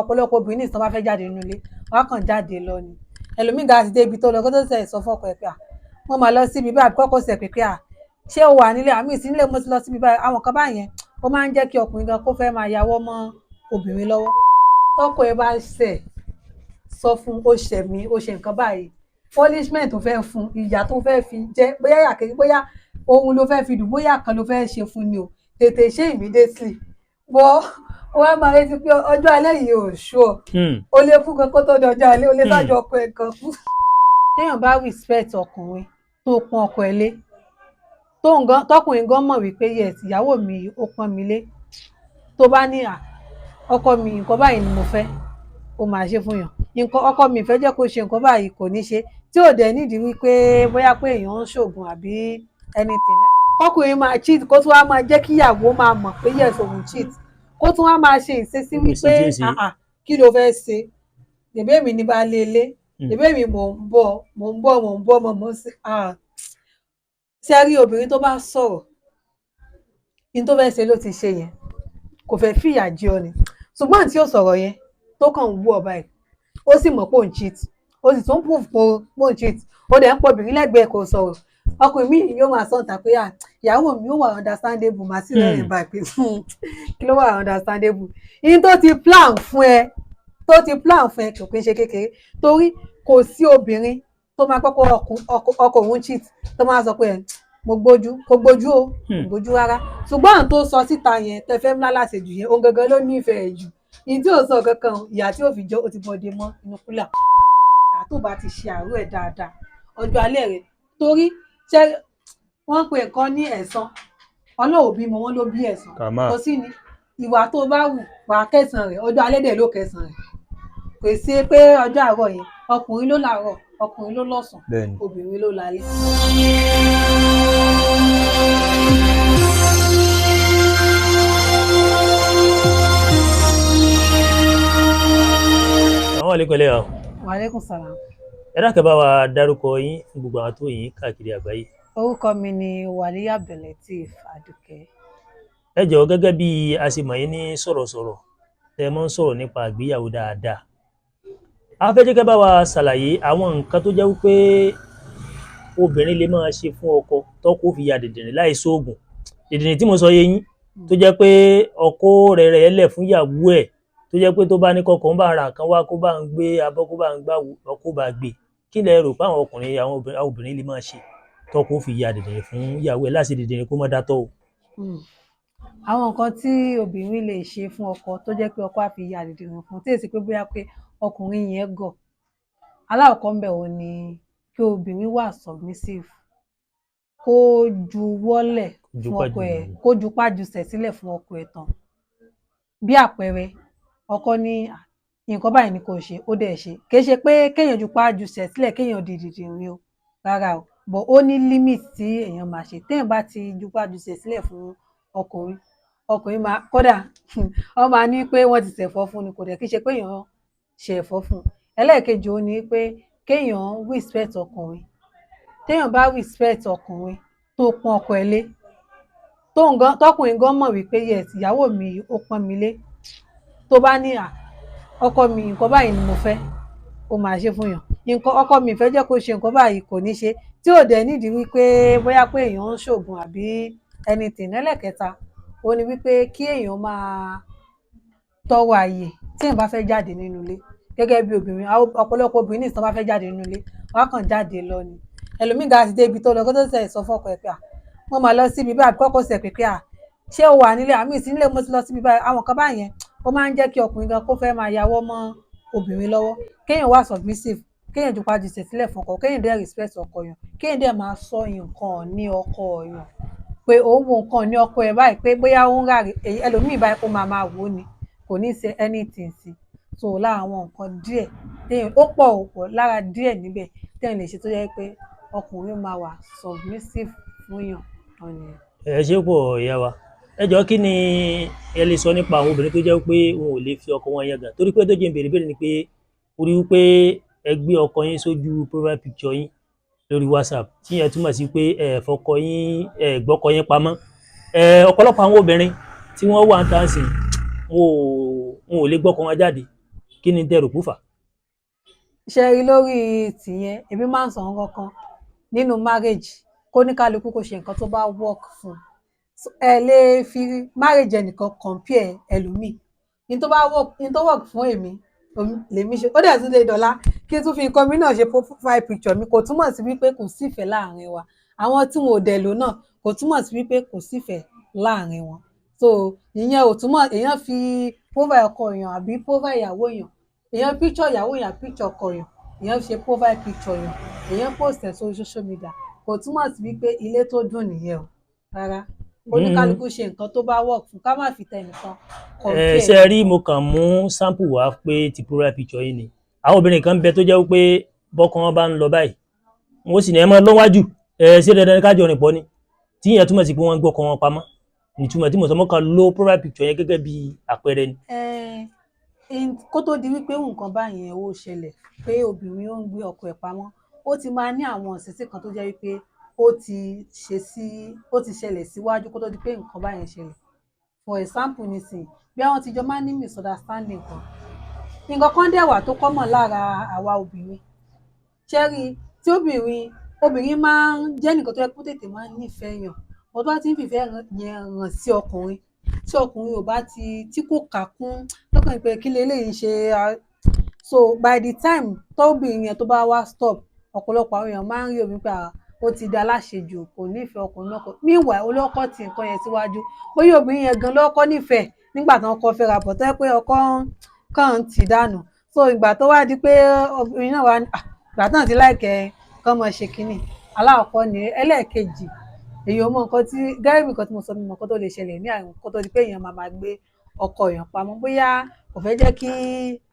ọ̀pọ̀lọpọ̀ obìnrin tí wọ́n bá fẹ́ jáde nínú ilé wọ́n kàn jáde lọ ni ẹlòmíì ga ti dé ibi tó lọ kó tó sẹ̀ sọ fọ́kọ ẹ̀ pé wọ́n máa lọ síbi báyìí kọ́kọ́ sẹ̀ pé ṣé o wà nílé àmì ìsínlẹ̀ mo ti lọ síbi báyìí àwọn kan báyẹn ó máa ń jẹ́ kí ọkùnrin gan kó fẹ́ máa yàwọ́ mọ́ obìnrin lọ́wọ́ tọ́kọ ẹ bá ṣẹ̀ sọ fún ó ṣẹ̀ mí ó ṣe nǹkan báyìí punishment tó fẹ́ fún ìyà tó fẹ́ fi jẹ́ bóyá yàkejì bóyá ohun ló fẹ́ fi dùn bóyá kan ló fẹ́ ṣe fún ni o tètè ṣe immediately wọ́n wọ́n máa retí pé ọjọ́ alẹ́ yìí ò ṣó o lè fún kan kó tó di ọjọ́ alẹ́ o lè sájọ ọkọ ẹ̀ kan fún. téèyàn bá respect ọkùnrin tó pọ́n ọkọ ẹ̀ lé tọkùnrin gan mọ̀ wípé yes ìyàwó mi ó pọ́n mi lé tó bá ní ọkọ mi nǹkan báyìí ni mo fẹ́ ó máa ṣe fún yàn nǹkan ọkọ mi fẹ́ jẹ́ kó ṣe nǹkan báyìí kò ní ṣe tí ò dẹ̀ nídìí wípé bóyá pé èèyàn ń ṣoògùn àbí anything ọkùnrin máa cheat kó tún wá máa jẹ́ kí ìyàwó máa mọ̀ pé yes òun cheat kó tún wá máa ṣe ìṣesí wípé kí ló fẹ́ ṣe bèbè mi ní baálé ilé bèbè mi mò ń bọ̀ mọ̀ sí ṣe rí obìnrin tó bá sọ̀rọ̀ ní tó fẹ́ ṣe ló ti ṣe yẹn kò fẹ́ fìyà jẹ ọ ni ṣùgbọ́n tí ó sọ̀rọ̀ yẹn tó kàn ń wú ọba ẹ̀ ó sì mọ̀ pé òun cheat ó sì tún proof pé òun cheat ó dẹ̀ ń pọ̀ obìnrin lẹ́gbẹ̀ẹ́ kò sọ̀rọ̀ ọkùnrin mi yóò máa sọ̀tà pé ìyàwó mi yóò wà understandable màá sì rẹ́rìn báyìí pé kí ló wà understandable yín tó ti plan fún ẹ kò kí ń ṣe kékeré torí kò sí obìnrin tó máa kọ́kọ́ ọkọ òun cheat tó máa sọ pé mo gbójú kò gbójú o kò gbójú rárá ṣùgbọ́n àwọn tó sọ síta yẹn tẹfẹ́ ńlá láṣejù yẹn òun gangan ló nífẹ̀ẹ́ jù yìí tí ò sọ kankan ìyá tí ò fi jẹ́ ó ti bọ́dé mọ́ inú kúlà tó bá ti ṣe àárọ̀ ẹ̀ dáadáa ọjọ́ alẹ́ rẹ̀ torí ṣé wọ́n pe nǹkan ní ẹ̀san ọlọ́run bímọ wọn ló bí ẹ̀san kò sí ni ìwà tó bá wù wà kẹsàn-án rẹ̀ ọjọ́ alẹ́ dẹ̀ ló kẹsàn-án rẹ̀ kò sí pé ọjọ́ àárọ̀ yẹn ọkùnrin ló làárọ̀ ọkùnrin ló lọ́sàn obìnrin ló lálẹ́. àwọn àlékọ́lẹ́ ọ̀. wàlékún sàlám. ẹ dákẹ́ bá wa dárúkọ yín fún gbogbo àwọn tó yín káàkiri àgbáyé. orúkọ mi ni Wàlíyà Abdulateef Adùkẹ́. ẹ jọ̀ọ́ gẹ́gẹ́ bí a ṣe mọ̀ yín ní sọ̀rọ̀sọ̀rọ̀ tẹ́ mọ́ ń sọ̀rọ̀ nípa ìgbéyàwó dáadáa a fẹ́ jẹ́ kẹ́ bá wa ṣàlàyé àwọn nǹkan tó jẹ́ wípé obìnrin lè máa ṣe fún ọkọ tọ́kọ fi ya dìndìnrín láì sóògùn dìndìnrín tí mo sọ yé yín tó jẹ́ pé ọkọ rẹ̀ lẹ̀ fún ìyàwó ẹ̀ tó jẹ́ pé tó bá ní kọkọ̀ ń bá ra nǹkan wá kó bá ń gbé abọ́ kó bá ń gbá ọkọ bá gbé kí lẹ rò pé àwọn ọkùnrin àwọn obìnrin lè máa ṣe tọ́kọ fi ya dìndìnrín fún ìyàwó ẹ̀ láti dìndìnrín kó má dátọ́ o. àwọn nǹkan tí obìnrin lè ṣe fún ọkọ tó jẹ́ pé ọkọ á fi ya dìndìnrín fún tí èsì pé bóyá pé ọkùnrin yẹn gọ̀ aláwọ̀kọ́ ń bẹ̀ wọ́n ni kí obìnrin wà submissive kó juwọ́lẹ̀ fún ọkọ ẹ̀ kó jupájusẹ̀ sílẹ̀ fún ọkọ ẹ̀ tán bí àpẹẹrẹ ọkọ ní nǹkan báyìí ni kò ṣe ó dẹ̀ ṣe kì í ṣe pé kéèyàn jupájusẹ̀ sílẹ̀ kéèyàn di dìndìnrín o rárá o bọ̀ ó ní limit tí èèyàn máa ṣe téèyàn bá ti jupájusẹ̀ sílẹ̀ fún ọkùnrin máa kódà wọ́n máa ní pé wọ́n ti ṣẹ̀fọ́ fún ni kò dẹ̀ kí ṣe pé èèyàn ṣe ẹ̀fọ́ fún ẹlẹ́ẹ̀kejì ó ní pé kéèyàn respect ọkùnrin téèyàn bá respect ọkùnrin tó pọ́n ọkọ ẹ̀ lé tọkùnrin gan mọ̀ wípé yes ìyàwó mi ó pọ́n mi lé tó bá ní ọkọ mi nǹkan báyìí ni mo fẹ́ ó máa ṣe fún yàn nǹkan ọkọ mi fẹ́ jẹ́ kó ṣe nǹkan báyìí kò ní ṣe tí ò dẹ̀ nídìí wípé bóyá pé èèyàn ń ṣoògùn àbí anything ẹlẹ́ẹ̀kẹta ó ní wípé kí èèyàn máa tọrọ àyè tí èèyàn bá fẹ́ jáde nínú ilé gẹ́gẹ́ bí obìnrin ọ̀pọ̀lọpọ̀ obìnrin tí wọ́n bá fẹ́ jáde nínú ilé wọ́n kàn jáde lọ ni ẹlòmíì ga ti dé ibi tó lọ kó tó sẹ̀ sọ fọ́kọ ẹ̀ pé wọ́n máa lọ síbi báyìí kọ́kọ́ sẹ̀ pé ṣé o wà nílé àmì ìsínlẹ̀ mo ti lọ síbi báyìí àwọn kan báyẹn ó máa ń jẹ́ kí ọkùnrin gan kó fẹ́ máa yàwọ́ mọ́ obìnrin lọ́wọ́ kéèyàn wà submissive kéèyàn jupájusẹ̀ sílẹ̀ fún ọkọ kéèyàn dẹ̀ respect ọkọ yàn kéèyàn dẹ̀ máa sọ nǹkan ní ọkọ yàn pé òun wo nǹkan ní ọkọ ẹ̀ báyìí pé bóyá ó ń rà ẹlòmíì báyìí kó máa wò ó ni kò ní ṣe anything sí so lára àwọn nǹkan díẹ̀ téèyàn ó pọ̀ lára díẹ̀ níbẹ̀ téèyàn lè ṣe tó yẹ pé ọkùnrin máa wà submissive fún yàn ọ̀nà. ẹ ṣe pọ̀ ìyá wa ẹ jọ̀ọ́ kí ni ẹ lè sọ nípa àwọn obìnrin tó jẹ́ pé wọn ò lè fi ọkọ wọn yangàn torí pé tó jẹ́ ìbéèrè ni pé orí wípé ẹ gbé ọkọ yín sójú profile picture yín lórí WhatsApp tí yẹn túmọ̀ sí pé ẹ fọkọ yín ẹ gbọ́kọ yín pamọ́ ọ̀pọ̀lọpọ̀ àwọn obìnrin tí wọ́n wà ń tàn sí wọn ò lè gbọ́kọ wọn jáde kí ni tẹ́ rò pó fà? ṣe rí lórí tìyẹn èmi máa ń sọ nǹkan kan nínú marriage kó ní kálukú kó ṣe nǹkan tó bá work fún ẹ lè fi marriage ẹnìkan compare ẹlòmíì ní tó bá work fún èmi lèmi ṣe ó dẹ̀ tún lè dọ̀la kí n tún fi nǹkan mi náà ṣe profile picture mi kò túmọ̀ sí wípé kò sífẹ̀ẹ́ láàrin wa àwọn tí wọn ò dẹ̀ lò náà kò túmọ̀ sí wípé kò sífẹ̀ẹ́ láàrin wọn so ìyẹn ò túmọ̀ èèyàn fi profile ọkọ èèyàn àbí profile ìyàwó èèyàn picture ìyàwó èèyàn picture ọkọ èèyàn ṣe profile picture èèyàn post ẹ̀ sórí social media kò túmọ̀ sí wípé ilé tó dùn nìyẹn o rárá oníkálukú ṣe nǹkan tó bá work fún ká má fi tẹnìkan compare. ṣe rí mo kàn mú sample wá pé ti profile picture yìí ni àwọn obìnrin kan bẹ tó jẹ́ pé bọ́kọ wọn bá ń lọ báyìí wọ́n sì ní ẹ máa lọ́wájú ṣé dandan ní kájọ rìn pọ̀ ni tí ìyẹn túmọ̀ sí pé wọ́n gbọ́kọ wọn pamọ́ ìtumọ̀ tí mo sọ mọ́ kan lo profile picture yẹn gẹ́gẹ́ bí àpẹẹrẹ ni. kó tó di wípé nǹkan báyẹn ó ṣẹlẹ̀ pé obìnrin ó ń gbé ọkọ ẹ̀ pamọ́ ó ti máa ní àwọn ìṣesí kan tó jẹ́ wípé ó ti ṣẹlẹ̀ síwájú kó tó di pé nǹkan báyẹn ṣẹlẹ̀ for example nísìnyí bí àwọn ti jọ máa ń ní misunderstanding kan nǹkan kan dẹ̀ wà tó common lára àwa obìnrin ṣẹ́rí tí obìnrin máa ń jẹ́ nǹkan tó yẹ kó tètè máa ń nífẹ̀ẹ́ yàn wọ́n tó bá ti ń fìfẹ́ yẹn hàn sí ọkùnrin tí ọkùnrin ò bá tí kò kà kún lọ́kàn pé kí leléyìí ṣe so by the time tóbìnrin yẹn tó bá wá stop ọ̀pọ̀lọpọ̀ àwọn èèyàn máa ń rí omi pé ó ti di aláṣejù kò nífẹ̀ẹ́ ọkùnrin náà meanwhile olókọ́ ti nǹkan yẹn síwájú bóyá obìnrin yẹn gan lọ́kọ́ nífẹ̀ẹ́ nígbà tí wọ́n kọ́ fẹ́ra bọ̀ tó yẹ pé ọkọ kàn ń tì dànù so ìgbà tó wá di pé obìnrin náà wá ìgbà náà ti láìkẹ́ kán mọ̀ ṣe kínní aláàkọ́ ni ẹlẹ́ẹ̀kejì èèyàn mọ nǹkan tí gẹ́gẹ́ bí nǹkan tí mo sọ mi mọ̀ kó tó lè ṣẹlẹ̀ ní àrùn kó tó di pé èèyàn máa gbé ọkọ èèyàn pamọ́ bóyá kò fẹ́ jẹ́ kí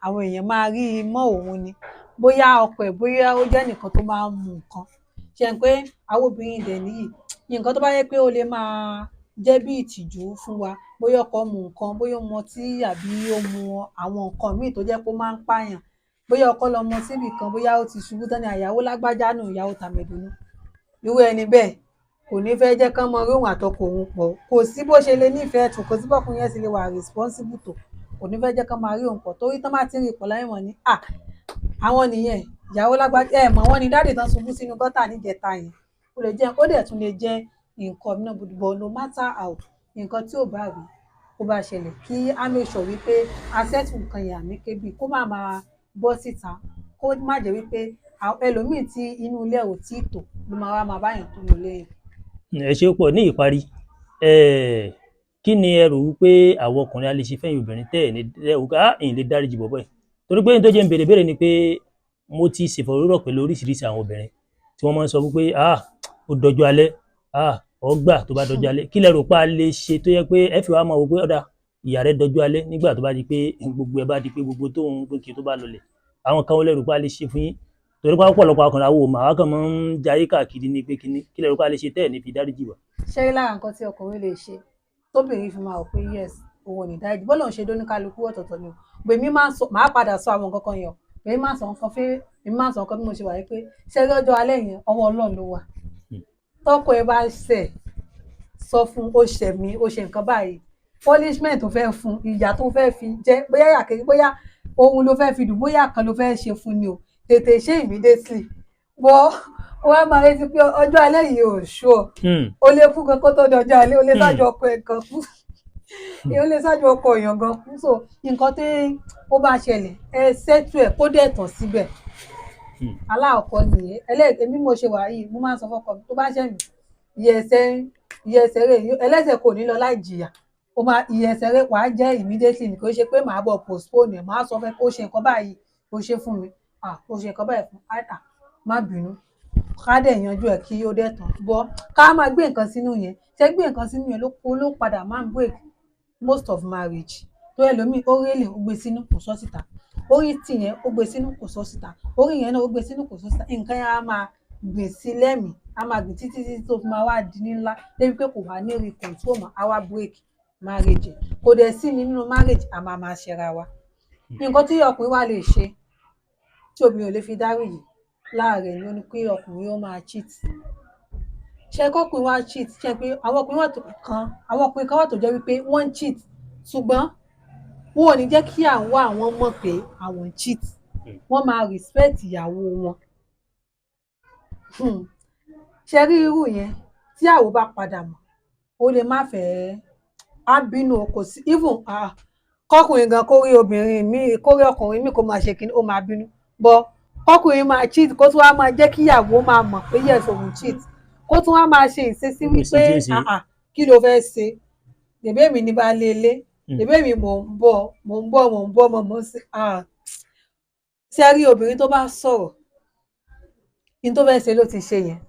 àwọn èèyàn máa rí i mọ́ òun ni bóyá ọkọ ẹ̀ bóyá ó jẹ́ nìkan tó máa ń mu nǹkan ṣe ń pé àwọn obìnrin dẹ̀ nìyí nǹkan tó bá yẹ pé ó lè máa jẹ́ bí ìtìjú fún wa bóyá ọkọ mu nǹkan bóyá ó mu ọtí àbí ó mu àwọn nǹkan míì tó jẹ́ pé ó máa ń pààyàn bóyá ọkọ lọ mọ síbì kan bóyá ó ti ṣubú tán ní àyàwó lágbájá nù ìyàwó tàmẹ̀dùnú irú ẹni bẹ́ẹ̀ kò ní fẹ́ jẹ́ kán mọ róhùn àtọkọ òun pọ̀ kò sí bó ṣe lè nífẹ̀ẹ́ tó kò sí bọ́kùnrin yẹn sì lè wà responsible tó kò ní fẹ́ jẹ́ kán máa rí òun pọ̀ torí tán bá ti ń rí pọ̀ láyé wọn ni àwọn nìyẹn ìyàwó lágbájá mọ̀ wọ́n ni dáàdì tán ṣubú sínú gọ́tà níjẹta yẹn ó dẹ̀ tún lè jẹ́ nǹkan náà but no matter how nǹkan tí ò bá rí kó bá ṣẹlẹ̀ kí á make sure wípé a settle nǹkan yẹn àmì kébì kó má máa bọ́ síta kó má jẹ́ wípé ẹlòmíì tí inú ilé ò tí ì tò ló máa wá báyàn tó lò lẹ́yìn. ẹ ṣe pọ̀ ní ìparí kí ni ẹ rò wípé àwọn ọkùnrin a lè ṣe fẹ́yìn obìnrin tẹ́ ẹ̀ ní ẹ̀yìn lè dáríjì bọ̀bọ̀ ẹ̀ torí pé ní tó jẹ́ ń béèrè ni pé mo ti ṣèfọ̀rọ̀rọ̀ pẹ̀lú oríṣiríṣi àwọn obìnrin tí wọ́n máa ń sọ wípé ó dọjọ́ alẹ́ ọgbà tó bá dọjọ́ alẹ́ kí lẹ rò pé a lè ṣe tó yẹ pé ẹ fi wá máa wò pé ọ̀dà ìyá rẹ̀ dọjọ́ alẹ́ nígbà tó bá di pé gbogbo ẹ bá di pé gbogbo tó ń gbókè tó bá lọlẹ̀ àwọn kan lẹ rò pé a lè ṣe fún yín torí pé ọ̀pọ̀lọpọ̀ ọkùnrin àwọn òmà wa kàn máa ń jayé káàkiri ní pé kíní kí lẹ rò pé a lè ṣe tẹ́ ẹ̀ ní fi dáríjì wá. ṣé lára nǹkan tí ọkùnrin lè ṣe tóbìnrin fi máa wò pé yes òun ò ní dáríjì bọ́lá òun ṣe dóníkálukú ọ̀tọ̀ọ̀tọ̀ ni o bèmí máa padà sọ àwọn nǹkan kan yẹn bèmí máa sọ nǹkan bí mo ṣe wà yìí pé ṣé lọ́jọ́ alẹ́ yẹn ọwọ́ Ọlọ́run ló wà tọ́kọ ẹ bá ṣẹ̀ sọ fún ó ṣẹ̀ mí ó ṣe nǹkan báyìí punishment tó fẹ́ fún ìyà tó fẹ́ fi jẹ́ bóyá yàkejì bóyá ohun ló fẹ́ fi dùn bóyá kan ló fẹ́ ṣe fún ni o tètè ṣe immediately wọ́n máa retí pé ọjọ́ alẹ́ yìí ò ṣó o lè kú gan kó tó di ọjọ́ alẹ́ o lè ṣáájú ọkọ ẹ̀ gan kú o lè ṣáájú ọkọ èèyàn gan kú so nǹkan tí ó bá ṣẹlẹ̀ ẹ ṣètò ẹ̀ kó dẹ̀ tàn síbẹ̀ aláàkọ́ nìyẹn ẹlẹ́ẹ̀kẹ́ bí mo ṣe wà yìí mo máa ń sọ fọ́kọ mi tó bá ṣẹ̀ mí ìyẹ̀sẹ̀ rẹ̀ ẹlẹ́sẹ̀ kò ní lọ láì jìyà ìyẹ̀sẹ̀ rẹ̀ wàá jẹ́ immediately ní kò ṣe pé màá bọ̀ postpone ẹ̀ máa sọ fẹ́ kó ṣe nǹkan báyìí kó ṣe fún mi kó ṣe nǹkan báyìí fún má bínú ká dẹ̀ yanjú ẹ̀ kí ó dẹ̀ tán bọ́ ká máa gbé nǹkan sínú yẹn ṣé gbé nǹkan sínú yẹn ló padà máa ń break most of marriage tó ẹlòmíì ó rélè ó gbé sínú kò sọ síta orí tì yẹn ó gbé sínú kò sọ síta orí yẹn náà ó gbé sínú kò sọ síta nǹkan yẹn á máa gbìn sí lẹ́mìí á máa gbìn títí tó fi máa wá di ní ńlá débi pé kò wá ní rí control mọ́ á wá break marriage kò dẹ̀ sí ní nínú marriage a máa ṣẹra wa nǹkan tí ọkùnrin wa lè ṣe tí obìnrin ò lè fi dáríjì láàrin ni ó ní pé ọkùnrin ó máa cheat ṣe kọkùnrin wa cheat ṣe pé àwọn ọkùnrin kan wà tó jẹ́ wípé wọ́n cheat ṣùgbọ́n wọn ò ní jẹ́ kí àwọn mọ̀ pé àwọn ń cheat wọ́n máa respect ìyàwó wọn. Ṣe rí irú yẹn tí àwo bá padà mọ̀ ó lè má fẹ́ á bínú kò sí even kọkùnrin gan kó rí obìnrin míì kó rí ọkùnrin míì kó máa ṣe kíní ó máa bínú bọ kọkùnrin máa cheat kó tún wá máa jẹ́ kí ìyàwó máa mọ̀ pé yes òun cheat kó tún wá máa ṣe ìṣesí wípé kí ló fẹ́ ṣe bèbè mi ní baálé ilé bèbè mi mò ń bọ̀ mò ń sí ṣe rí obìnrin tó bá sọ̀rọ̀ ní tó fẹ́ ṣe ló ti ṣe yẹn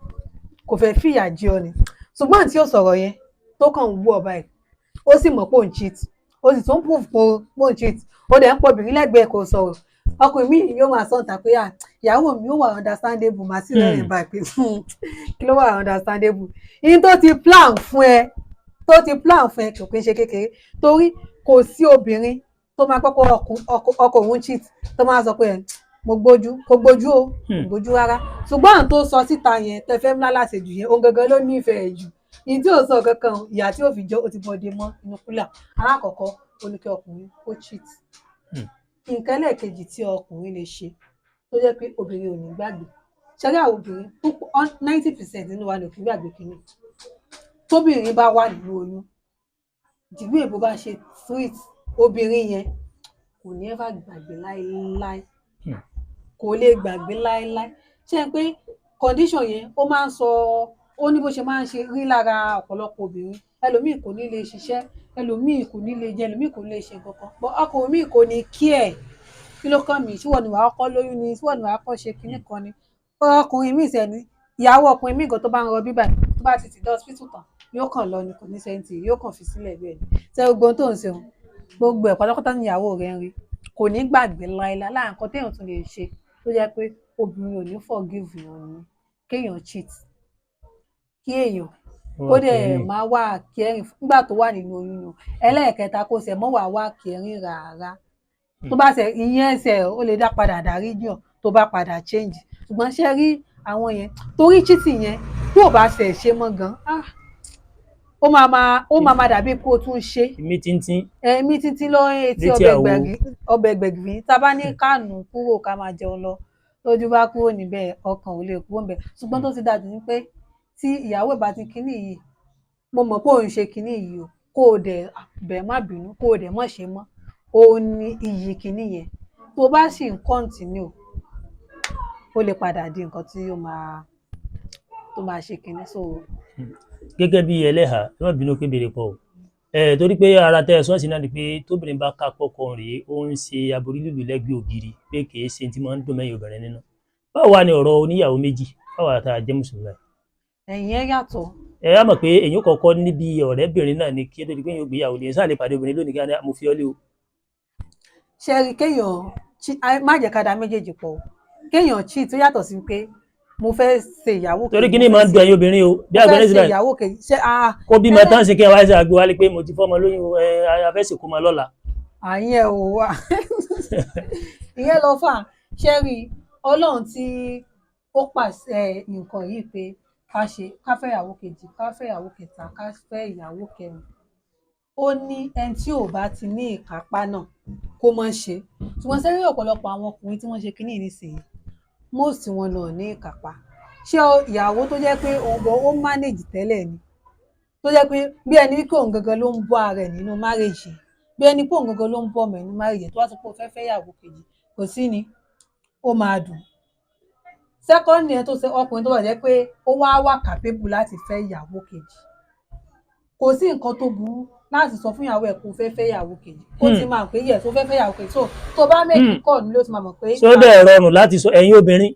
kò fẹ́ fìyà jẹ ọ ni ṣùgbọ́n tí ó sọ̀rọ̀ yẹn tó kàn ń wú ọba ẹ̀ ó sì mọ̀ pé òun cheat ó sì tún proof pé òun cheat ó dẹ̀ ń pọ̀ obìnrin lẹ́gbẹ̀ẹ́ kò sọ̀rọ̀ ọkùnrin míì yóò máa sọ̀tà pé ìyàwó mi yóò wà understandable màá sì rẹ́rìn báyìí pé kí ló wà understandable yín tó ti plan fún ẹ kò kí n ṣe kékeré torí kò sí obìnrin tó máa kọ́kọ́ ọkọ òun cheat tó máa sọ pé mo gbójú kò gbójú o kò gbójú rárá ṣùgbọ́n àwọn tó sọ síta yẹn tẹfẹ́ ńlá láṣejù yẹn òun gangan ló nífẹ̀ẹ́ jù ìyí tí ò sọ kankan ìyá tí ò fi jọ ó ti bọ́dé mọ́ inú kúlà alákọ̀ọ́kọ́ oníkẹ́ ọkùnrin ó cheat nǹkan ẹlẹ́ẹ̀kejì tí ọkùnrin lè ṣe tó jẹ́ pé obìnrin ò ní gbàgbé ṣẹlẹ̀ àwọn obìnrin 90% nínú wa ní òkè gbàgbé kínní tóbìnrin bá wà nínú oyún ìdìbò èbó bá ṣe sweet obìnrin yẹn kò ní ẹ́fà gbàgbé láéláé kò lè gbàgbé láéláé ṣe é pé condition yẹn ó máa ń sọ ó ní bó ṣe máa ń ṣe rí lára ọ̀pọ̀lọpọ̀ obìnrin ẹlòmíì kò ní lè ṣiṣẹ́ ẹlòmíì kò ní lè jẹ ẹlòmíì kò ní lè ṣe kankan bọ́ ọkùnrin míì kò ní kí ẹ̀ kí ló kàn mí síwọ́n ni wàá kọ́ lóyún ni síwọ́n ni wàá kọ́ ṣe kinní kan ni ọkùnrin míì sẹ́ni ìyàwó ọkùnrin míì gan tó bá ń rọ bíbà tó bá ti dé hospital tán yóò kàn lọ ni kò ní sẹ́ńtì yóò kàn fi sílẹ̀ bẹ́ẹ̀ ni ṣé gbogbo tó ń ṣe òun gbogbo ẹ̀ pátápátá ní ìyàwó rẹ̀ ń rí kò ní gbàgbé láéláé láàrín nǹkan téèyàn tún lè ṣe tó jẹ́ pé obìnrin ò ní forgive èèyàn ni kéèyàn cheat kí èèyàn ó dẹ̀ máa wá kẹrin nígbà tó wà nínú oyún yàn ẹlẹ́ẹ̀kẹta kó ṣe mọ́ wá kẹrin rárá tó bá ṣe ìyẹn ẹsẹ̀ ó lè dá padà dárí jàn tó bá padà change ṣùgbọ́n ṣe rí àwọn yẹn torí cheating yẹn tó bá ṣe ṣe mọ́ gan ó máa dàbí kó tún ṣe èmi tíntín lọ etí ọbẹ̀ gbẹ̀gìrì tá a bá ní kánù kúrò ká máa jẹun lọ lójú bá kúrò níbẹ̀ ọkàn ò lè kúrò níbẹ̀ ṣùgbọ́n tó ti dájú ní pé tí ìyàwó ìbá ti kíní yìí mo mọ̀ pé òun ṣe kíní yìí o kó o dẹ̀ bẹ̀ má bínú kó o dẹ̀ mọ̀ ṣe mọ́ o ní iyì kíní yẹn tó bá sì ń kọ́ǹtínú ó lè padà di nǹkan tí ó máa ṣe kíní so. Gẹ́gẹ́ bí ẹlẹ́hà ẹ má bínú pé béèrè pọ̀ torí pé ara tẹ́ ẹ sọ́ọ̀sì náà ni pé tóbìnrin bá ká pọ́kọ rèé ó ń ṣe aborí lùlù lẹ́gbẹ̀ẹ́ ògiri pé kì í ṣe tí máa ń dùn mẹ́yìn obìnrin nínú báwo wá ni ọ̀rọ̀ oníyàwó méjì báwo àtà jẹ́ mùsùlùmí. ẹ̀yin ẹ yàtọ̀. ẹ á mọ̀ pé èyàn kọ̀ọ̀kan níbi ọ̀rẹ́bìnrin náà ni kí ó tó di pé èyàn gbéyàwó ni sáà lè pàdé obìnrin lónìí kí mo fi ọ́ lé o. ṣe rí kéèyàn má jẹ́ ká da méjèèjì pọ̀ kéèyàn cheat tó yàtọ̀ sí pé mo fẹ́ ṣe ìyàwó kejì. torí kí ni máa ń dùn ẹ̀yin obìnrin o bí àgbẹ̀rẹ̀ sílẹ̀ ìyàwó kejì ṣe kó bímọ tán sí kí ẹ wá ṣe àgbo wálé pé mo ti fọ́mọ lóyún afẹ́sì kó máa lọ́la. àyẹn ò wà ìyẹn lọ fà ṣe rí ọlọ́run tí ó pàṣẹ nǹkan yìí pé ká fẹ́ ìyàwó kejì ká fẹ́ ìyàwó kẹta ká fẹ́ ìyàwó kẹrin ó ní ẹni tí ò bá ti ní ìkápá náà kó mọ̀ ṣe ṣùgbọ́n sẹ́rí ọ̀pọ̀lọpọ̀ àwọn ọkùnrin tí wọ́n ṣe kínní nísìnyí most wọn náà ní ìkápá ṣé ìyàwó tó jẹ́ pé ó manage tẹ́lẹ̀ ni tó jẹ́ pé bí ẹni pé òun gangan ló ń bọ́ ara ẹ̀ nínú marriage bí ẹni pé òun gangan ló ń bọ́ ọmọ ẹ̀ nínú marriage tó wá sọ pé ó fẹ́ fẹ́ ìyàwó kejì kò sí ni ó máa dùn second yẹn tó ṣe ọkùnrin tó wà jẹ́ pé ó wá capable láti fẹ́ ìyàwó kejì kò sí nǹkan tó burú láti sọ fún ìyàwó ẹ̀ kó fẹ́ fẹ́ ìyàwó kejì ó ti máa pé yẹ tó fẹ́ fẹ́ ìyàwó kejì tó bá méjì kọ́ ni ló ti máa mọ̀ pé. ṣó dẹ̀ rọrùn láti sọ ẹ̀yin obìnrin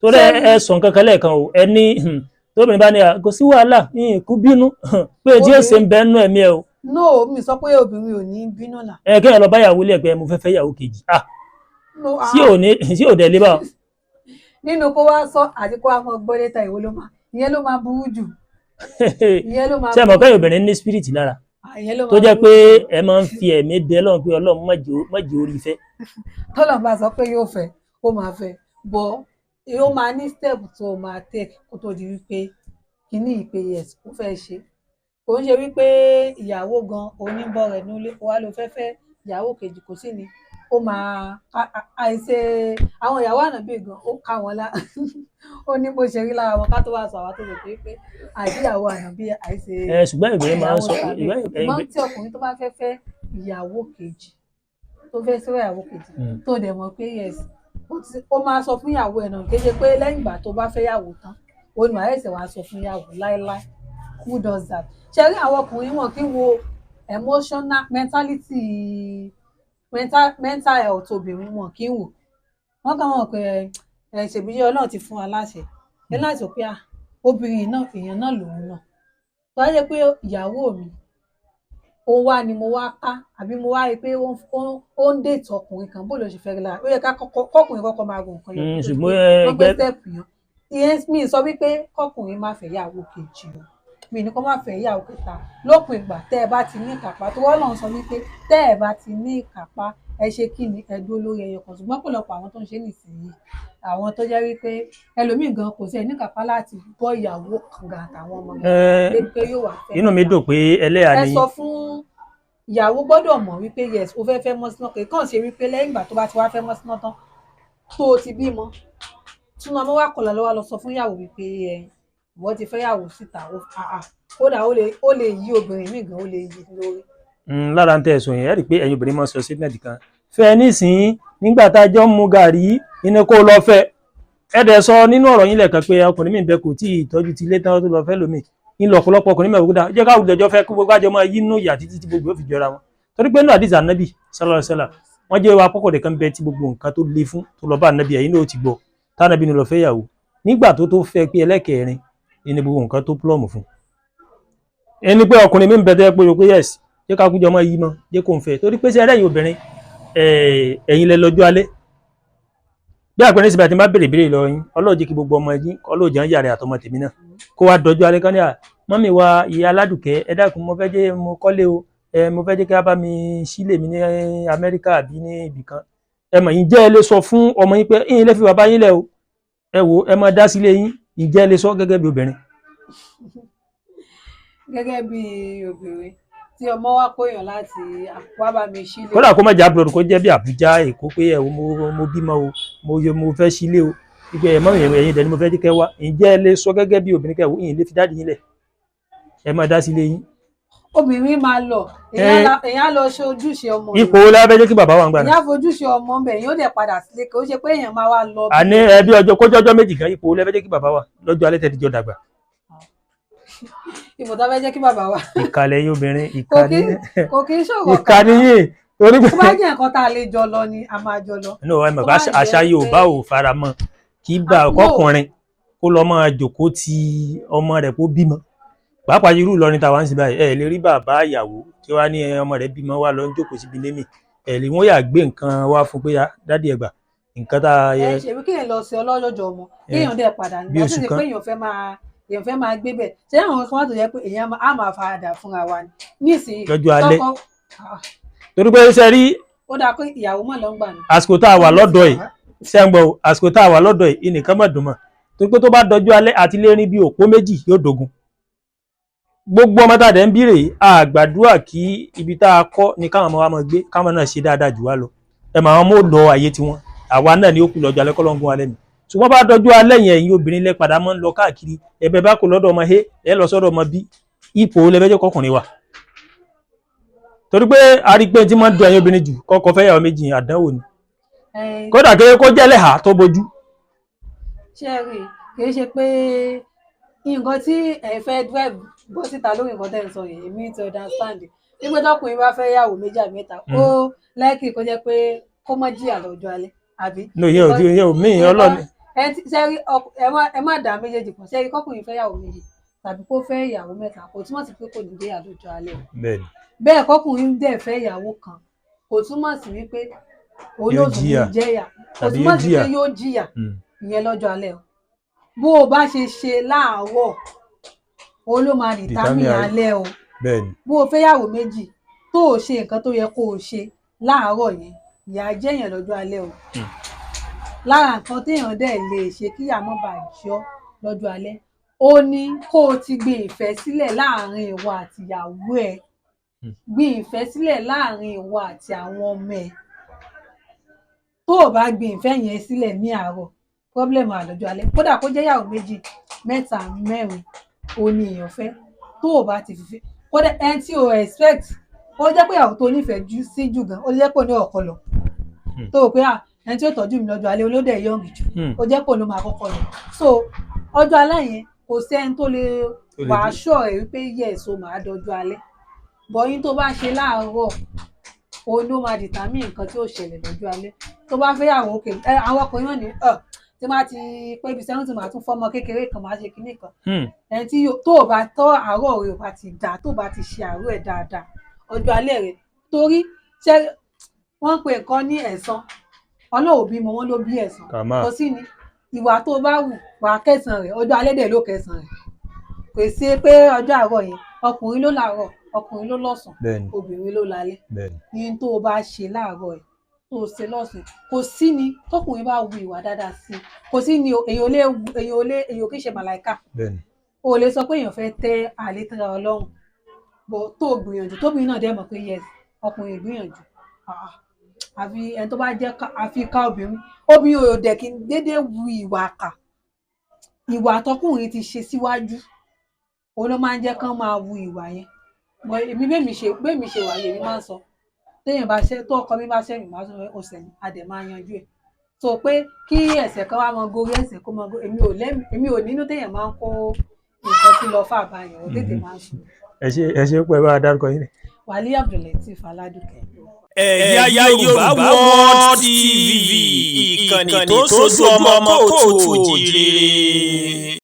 tó dẹ̀ ẹ sọ nǹkan kan lẹ́ẹ̀kan o ẹ ní tóbìnrin bá ní kò sí wàhálà kú bínú pé tí ó ṣe ń bẹ nínú ẹ̀mí ẹ o. no mi sọ pé obìnrin ò ní bínú náà. kéèyàn lọ bá ìyàwó ilé ẹgbẹ́ mo fẹ́ fẹ́ ìyàwó kejì sí ò dẹ̀ lé bá. nínú kó wá sọ àti kó wá mọ gbọ́ létà ìyẹn ló máa burú jù. ṣé ẹ mọ̀ kẹ́yìn obìnrin ní spirit lára tó jẹ́ pé ẹ máa ń fi ẹ̀mí bẹ Ọlọ́run pé Ọlọ́run má jẹ́ orí fẹ́. tọ́lọ̀ bá sọ pé yóò fẹ́ ó máa fẹ́ bọ́ ó máa ní step tó máa take kó tó di wípé kíní ìpè yes ó fẹ́ ṣe kò ń ṣe wípé ìyàwó gan oníbọ̀ rẹ̀ nílé wá ló fẹ́ ìyàwó kejì kò sí ni ó máa àìṣe àwọn ìyàwó ànábì gan ó ká wọn lá ó ní bó ṣe rí lára wọn ká tó wá sọ àwọn tó rò pé àìsíyàwó ànábì àìṣe ṣùgbọ́n ìbéèrè máa ń sọ ṣùgbọ́n tí ọkùnrin tó bá fẹ́ ìyàwó kejì tó fẹ́ sọ ìyàwó kejì tó dẹ̀ mọ̀ pé yes ó máa sọ fún ìyàwó ẹ̀ náà kéde pé lẹ́yìn ìgbà tó bá fẹ́ yàwó tán ó ní wàá ẹ̀sẹ̀ wàá sọ fún ìyàwó láéláé who does that ṣe rí àwọn ọkùnrin wọn kí n wo emotional mental health obìnrin wọn kí n wò wọn kàn wọn pé ṣèbí Ọlọ́run ti fún wa láṣẹ ẹ láti sọ pé obìnrin náà èèyàn náà lòun náà tó wá jẹ́ pé ìyàwó mi ó wá ni mo wá ká àbí mo wá rí i pé ó ń dètò ọkùnrin kan bó ló ṣe fẹ́ rí lára ó yẹ ká kọkùnrin kọ́kọ́ máa gùn nǹkan yẹn ṣùgbọ́n wọ́n gbé stẹ́ẹ̀pù yẹn ìyẹn mi sọ wípé kọkùnrin má fẹ́ yàwó kejì o mi ní kó má fẹ́ yàwó kẹta lópin ìgbà tẹ́ ẹ bá ti ní ìkápá tó wọ́n lọ́n sọ wípé tẹ́ ẹ bá ti ní ìkápá ẹ ṣe kí ni ẹ dúró lórí ẹyọ kan ṣùgbọ́n pọ̀lọpọ̀ àwọn tó ń ṣe nìsín àwọn tó jẹ́ wípé ẹlòmíì gan kò sí ẹ ní ìkápá láti bọ́ ìyàwó kan gan àtàwọn ọmọ gan pé yóò wà fẹ́. inú mi dùn pé ẹlẹ́yà ni. ẹ sọ fún ìyàwó gbọ́dọ̀ mọ̀ wípé yes ó fẹ́ mọ́sínà kì í kàn ṣe wípé lẹ́yìn ìgbà tó bá ti wá fẹ́ mọ́sínà tán tó o ti bímọ túnú ọmọ wa kọlà lọ́wọ́ lọ sọ fún ìyàwó wípé ìwọ ti fẹ́ yàwó síta kódà ó lè yí obìnrin míì gan ó lè yí lórí. lára ń tẹ ẹ̀sùn yẹn ẹ rí i pé ẹ̀yin obìnrin máa ń sọ sígínẹ̀tì kan fẹ́ nísìnyí nígbà tá a jọ ń mu gàrí iná kó lọ fẹ́ ẹ dẹ̀ sọ nínú ọ̀rọ̀ yín lẹ́ẹ̀kan pé ọkùnrin mi bẹ kò tí ì tọ́jú ti ilé tán tó lọ fẹ́ lómi ń lọ ọ̀pọ̀lọpọ̀ ọkùnrin mẹ́wàá kúdà jẹ́ káwọn ìjọ fẹ́ kó gbogbo àjọ máa yí nínú ìyà títí tí gbogbo ó fi jọra wọn torí pé nínú àdìsí ànábì sallallahu alaihi wasallam wọ́n jẹ́ wa pọ́kọ̀dé kan bẹ tí gbogbo nǹkan tó le fún tó lọ bá ànábì ẹ̀yin náà ó ti gbọ́ tánàbí ni lọ fẹ́ yàwó nígbà tó fẹ́ pé ẹlẹ́kẹ̀ẹ́rin ní gbogbo nǹkan tó plọ́ọ̀mù fún ẹni pé ọkùnrin mi ń bẹ tẹ́ pé o pé yes jẹ́ ká kújọ máa yí mọ́ jẹ́ kó ń fẹ́ torí pé sí ẹlẹ́yìn obìnrin ẹ̀yin lẹ lọ́jọ́ alẹ́ bí àpẹẹrẹ síbi àti má béèrè béèrè lọ yín Ọlọ́run jẹ́ kí gbogbo ọmọ yín Ọlọ́run jẹ́ yàrá àtọmọ tèmi náà kó wá dọjọ́ alẹ́ kan ní mọ́mì wa ìyá aládùkẹ́ ẹ dákun mo fẹ́ jẹ́ mo kọ́lé o mo fẹ́ jẹ́ kí a bá mi sílé mi ní Amẹ́ríkà àbí ní ibì kan ẹ mọ̀ yín jẹ́ ẹ lè sọ fún ọmọ yín pé yín lè fi bàbá yín lẹ̀ o ẹ wò ẹ máa dá sílé yín ìjẹ́ ẹ lè sọ gẹ́gẹ́ bí obìnrin. gẹ́gẹ́ bí obìnrin tí ọmọ wa kóyàn láti wá bá mi sílé. kódà kó má jẹ́ abúlé kó jẹ́ bí Àbújá Èkó pé mo bímọ o mo fẹ́ sílé o ìgbẹ́ ẹ̀ mọ́mì ẹ̀yin dẹ̀ ni mo fẹ́ kẹ́ wá ìjẹ́ ẹ lè sọ gẹ́gẹ́ bí obìnrin kẹ́ wò yín lè fi dáàdì yín lẹ̀ ẹ máa dá sílé yín. obìnrin máa lọ èèyàn lọ ṣe ojúṣe ọmọ rẹ̀. ipò wo la fẹ́ jẹ́ kí bàbá wa ń gbà náà. èèyàn fojúṣe ọmọ ń bẹ̀ èèyàn ó dẹ̀ padà sílé kò ṣe pé èèyàn máa wá lọ. àní ẹbí ọjọ́ kójọ́ ọjọ́ méjì kan ipò wo la fẹ́ jẹ́ kí bàbá wa lọ́jọ́ alẹ́ tẹ́tí jọ dàgbà. ipò tá fẹ́ jẹ́ kí bàbá wa. ìkàlẹ̀ yín obìnrin kò kí ń ṣòro ìkànnì yín. tó bá jẹ́ nǹkan tá a lè jọ lọ ni a máa jọ lọ. àṣà Yorùbá ò fara mọ́ kí bá ọkọkùnrin kó lọ máa jòkó ti ọmọ rẹ̀ kó bímọ pàápàá irú Ìlọrin táwa ń sìn báyìí ẹ lè rí bàbá ìyàwó tí wàá ní ọmọ rẹ̀ bímọ wà lọ ń jókòó síbi lémi ẹ lè wọ́n yà gbé nǹkan wá fún pé dádì ẹgbà nǹkan tá a yẹ. ṣèbí kéèyàn lọ sí ọlọ́jọ́jọ́ ọmọ kéèyàn dẹ̀ padà nígbà tó ṣe pé èèyàn fẹ́ máa gbé bẹ̀ ṣé àwọn kan wá tó yẹ pé èèyàn á máa faradà fúnra wa ni nísìnyí lọ́jọ́ alẹ́ torí pé ṣe rí. ó dáa pé ìyàwó mọ̀ ló ń gbà ní. àsìkò tá a wà lọ́dọ̀ yìí ṣé ń gbọ́ àsìkò tá a wà lọ́dọ̀ yìí nìkan mọ̀ dùn mọ́ torí pé tó bá dọjú alẹ́ àti lè rí bí òpó méjì yóò dogun gbogbo ọmọ tá a dẹ̀ ń bírè àgbàdúrà kí ibi tá a kọ́ ni káwọn ọmọ wa máa gbé káwọn náà ṣe dáadáa jù wá lọ ẹ mà wọn mọ̀ lọ àyè tiwọn àwa náà ni ó kù lọ́jọ́ alẹ́ kọ́lọ́ngún alẹ́ mi ṣùgbọ́n bá dọjú alẹ́ yẹn ẹ̀yin obìnrin lẹ padà máa ń lọ káàkiri ẹ̀bẹ̀ bá kò lọ́dọ̀ ọmọ he ẹ lọ sọ́dọ̀ ọmọ bí ipò lẹ́fẹ́jọ́ kọkùnrin wa torí pé arígbé tí máa ń dùn ẹ̀yin obìnrin jù kọ́kọ́ fẹ́ yàwó méjì àdánwò ni kódà kéye kó jẹ́ lẹ́hà tó bojú. ṣé ẹ rí kì í ṣe pé nǹkan tí ẹ fẹ́ drive bọ́ síta lórí nǹkan tẹ́ ń sọ yìí èmi ti understand nígbà tọkùnrin bá fẹ́ yàwó méjì àbí mẹ́ta ó lẹ́kì kó jẹ́ pé kó mọ́ jìyà lọ́jọ́ alẹ́ àbí. no yẹ ò mí ọlọ́ni. ẹ má dá méjèèjì pọ̀ ṣé kọkùnrin fẹ́ yàwó méjì tàbí kó fẹ́ ìyàwó mẹ́ta kò túmọ̀ sí pé kò ní jìyà lọ́jọ́ alẹ́ o. bẹ́ẹ̀ kọkùnrin dẹ̀ fẹ́ ìyàwó kan kò túmọ̀ sí wípé olóòtú ní jẹ́yà kò túmọ̀ sí pé yóò jìyà ìyẹn lọ́jọ́ alẹ́ o. bó o bá ṣe ṣe láàárọ̀ o ló máa dìtámì alẹ́ o bó o fẹ́ yàwó méjì tó o ṣe nǹkan tó yẹ kó o ṣe láàárọ̀ yẹn ìyà jẹ́yàn lọ́jọ́ alẹ́ o. lára nǹkan téèyàn dẹ̀ lè ṣe kíyà má bàa jọ́ lọ́jọ́ alẹ́ ó ní kó o ti gbin ìfẹ́ sílẹ̀ láàrin ìwọ àti ìyàwó ẹ̀, gbin ìfẹ́ sílẹ̀ láàrin ìwọ àti àwọn ọmọ ẹ̀. Tó o bá gbin ìfẹ́ yẹn sílẹ̀ ní àárọ̀, problem wà lọ́jọ́ alẹ́. Kódà kó jẹ́ ìyàwó 2, 3, 4 o ní èèyàn fẹ́. Tó o bá ti fìfẹ́, kódà ẹni tí o expect, ó jẹ́ pé ìyàwó tó nífẹ̀ẹ́ sí jù gan, ó jẹ́ pé ó ní ọkọ lọ. Tó o pé ẹni tí ó tọ́jú mi lọ́jọ́ alẹ́ olódẹ̀ yọ̀ǹgì jù, ó jẹ́ pé ó ló máa kọ́kọ́ lọ. So ọjọ́ alẹ́ yẹn kò sẹ́ni tó lè wà aṣọ ẹ̀ wípé yes o máa dọjọ́ alẹ́. Bọ̀yìn tó bá ṣe láàárọ̀, òun ló máa determine nǹkan tí ó ṣẹlẹ̀ lọ́jọ́ alẹ́. Tó bá fẹ́ yàwó òkè, àwọn ọkùnrin náà ní tí máa ti pé ibi 70 máa tún fọ́mọ kékeré kan máa ṣe kinní kan. Ẹni tí tó o bá tọ́ àárọ̀ rẹ̀ ò bá ti dà, tó o bá ti ṣe àárọ̀ ẹ̀ dáadáa, ọjọ́ alẹ́ rẹ̀ torí wọ́n pe nǹkan ní ẹ̀san. Ọlọ́run bímọ wọn ló bí ẹ̀san. Kò sí ni ìwà tó bá wù wà kẹsàn rẹ̀, ọjọ́ alẹ́ dẹ̀ ló kẹsàn rẹ̀. Kò sí pé ọjọ́ àárọ̀ yẹn ọkùnrin ló láàárọ̀, ọkùnrin ló lọ́sàn-án, obìnrin ló lálẹ́. Ní tó o bá ṣe láàárọ̀ ẹ̀ tó o ṣe lọ́sàn-án, kò sí ni tọkùnrin bá wu ìwà dáadáa sí i, kò sí ni èèyàn kì í ṣe màláìka. O lè sọ pé èèyàn fẹ́ tẹ́ àlétẹ́ra Ọlọ́run, bọ̀ tó o gbìyànjú tóbìnrin náà dẹ̀ mọ̀ pé yes ọkùnrin gbìyànjú. Àfi ẹni tó bá jẹ́ àfi ká obìnrin ò dẹ̀ kí n déédéé wu ìwà kà. Ìwà tọkùnrin ti ṣe síwájú òun ló máa ń jẹ́ kán máa wu ìwà yẹn. Èmi bẹ́ẹ̀ ṣe wà yẹn mi máa ń sọ téèyàn bá ṣe tó ọkọ mi bá ṣe mi máa sọ pé ó ṣẹ̀ mí a dẹ̀ máa yanjú ẹ̀. So pé kí ẹ̀ṣẹ̀ kan wá mọ gorí ẹ̀ṣẹ̀ kó mọ gorí èmi ò nínú téèyàn máa ń kó nǹkan tí lọ fà bá yẹn ó tètè máa ń ṣe. ẹ ṣe pé bá a dárúkọ yín ni. Wálíì Abdulateef Aládùkẹ́. Ẹ̀yà Yorùbá World TV, ìkànnì tó sojú ọmọ kóòtù òjíire.